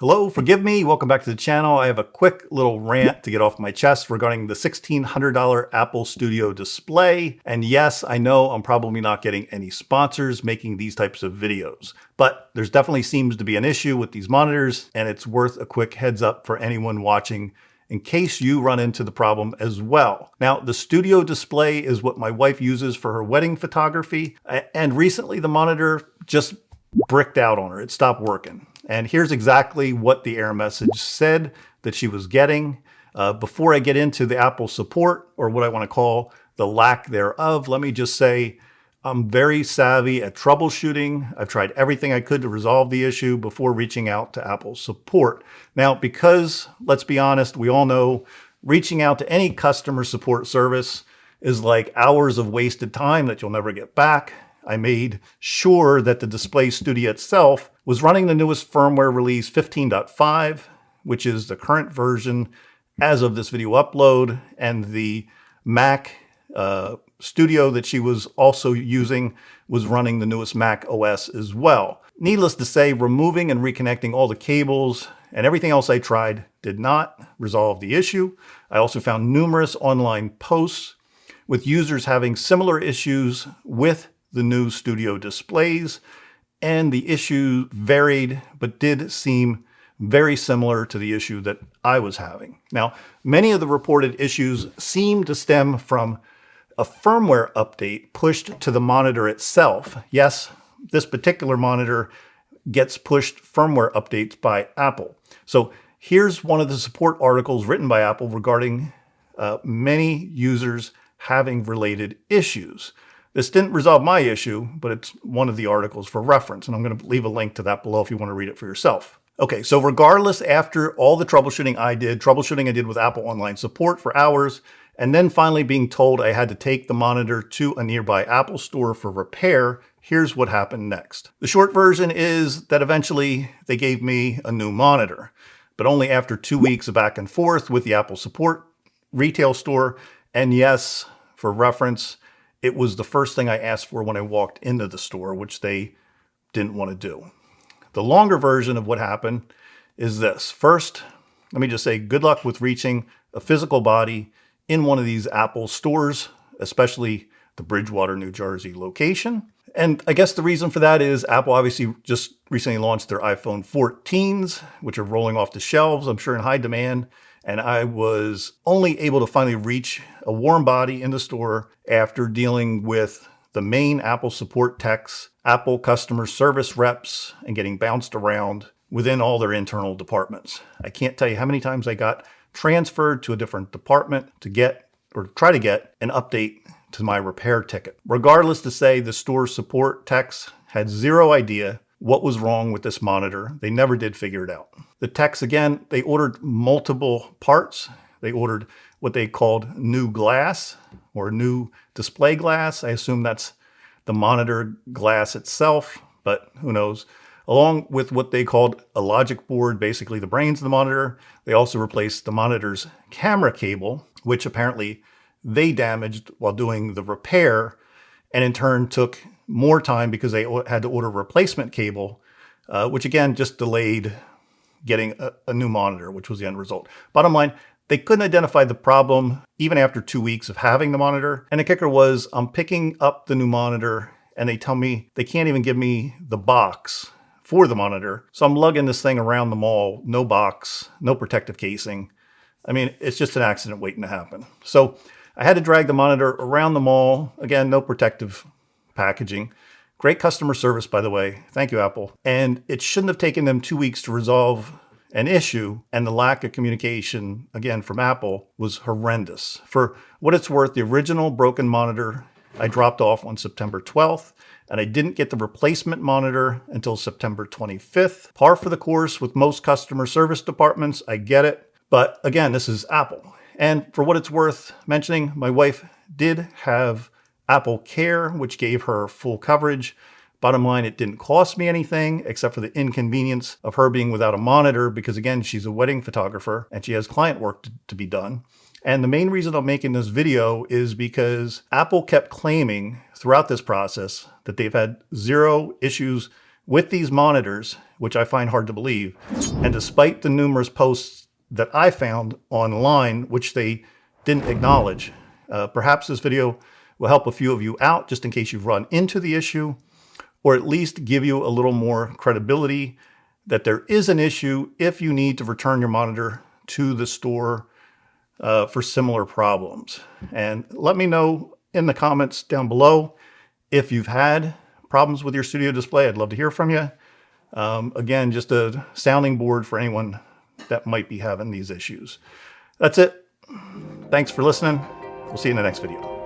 Hello, forgive me. Welcome back to the channel. I have a quick little rant to get off my chest regarding the $1,600 Apple Studio display. And yes, I know I'm probably not getting any sponsors making these types of videos, but there's definitely seems to be an issue with these monitors, and it's worth a quick heads up for anyone watching in case you run into the problem as well. Now, the Studio display is what my wife uses for her wedding photography, and recently the monitor just bricked out on her. It stopped working. And here's exactly what the error message said that she was getting. Before I get into the Apple support, or what I want to call the lack thereof, let me just say I'm very savvy at troubleshooting. I've tried everything I could to resolve the issue before reaching out to Apple support. Now, because, let's be honest, we all know reaching out to any customer support service is like hours of wasted time that you'll never get back. I made sure that the Display Studio itself was running the newest firmware release 15.5, which is the current version as of this video upload, and the Mac Studio that she was also using was running the newest Mac OS as well. Needless to say, removing and reconnecting all the cables and everything else I tried did not resolve the issue. I also found numerous online posts with users having similar issues with the new Studio displays, and the issue varied but did seem very similar to the issue that I was having. Now, many of the reported issues seem to stem from a firmware update pushed to the monitor itself. Yes, this particular monitor gets pushed firmware updates by Apple. So here's one of the support articles written by Apple regarding many users having related issues. This didn't resolve my issue, but it's one of the articles for reference, and I'm going to leave a link to that below if you want to read it for yourself. Okay, so regardless, after all the troubleshooting I did with Apple Online Support for hours, and then finally being told I had to take the monitor to a nearby Apple store for repair, here's what happened next. The short version is that eventually they gave me a new monitor, but only after 2 weeks of back and forth with the Apple Support retail store. And yes, for reference, it was the first thing I asked for when I walked into the store, which they didn't want to do. The longer version of what happened is this. First, let me just say good luck with reaching a physical body in one of these Apple stores, especially the Bridgewater, New Jersey location. And I guess the reason for that is Apple obviously just recently launched their iPhone 14s, which are rolling off the shelves, I'm sure in high demand. And I was only able to finally reach a warm body in the store after dealing with the main Apple support techs, Apple customer service reps, and getting bounced around within all their internal departments. I can't tell you how many times I got transferred to a different department to get, or try to get, an update to my repair ticket. Regardless to say, the store support techs had zero idea what was wrong with this monitor. They never did figure it out. The techs, again, they ordered multiple parts. They ordered what they called new glass or new display glass. I assume that's the monitor glass itself, but who knows. Along with what they called a logic board, basically the brains of the monitor. They also replaced the monitor's camera cable, which apparently they damaged while doing the repair, and in turn took more time because they had to order a replacement cable, which again just delayed getting a new monitor, which was the end result. Bottom line, they couldn't identify the problem even after 2 weeks of having the monitor. And the kicker was I'm picking up the new monitor and they tell me they can't even give me the box for the monitor. So I'm lugging this thing around the mall, no box, no protective casing. I mean, it's just an accident waiting to happen. So I had to drag the monitor around the mall. Again, no protective packaging. Great customer service, by the way. Thank you, Apple. And it shouldn't have taken them 2 weeks to resolve an issue, and the lack of communication, again, from Apple was horrendous. For what it's worth, the original broken monitor I dropped off on September 12th, and I didn't get the replacement monitor until September 25th. Par for the course with most customer service departments, I get it. But again, this is Apple. And for what it's worth mentioning, my wife did have Apple Care, which gave her full coverage. Bottom line, it didn't cost me anything except for the inconvenience of her being without a monitor because, again, she's a wedding photographer and she has client work to be done. And the main reason I'm making this video is because Apple kept claiming throughout this process that they've had zero issues with these monitors, which I find hard to believe, and despite the numerous posts that I found online, which they didn't acknowledge, perhaps this video will help a few of you out just in case you've run into the issue, or at least give you a little more credibility that there is an issue if you need to return your monitor to the store for similar problems. And let me know in the comments down below if you've had problems with your studio display. I'd love to hear from you. Again, just a sounding board for anyone that might be having these issues. That's it. Thanks for listening. We'll see you in the next video.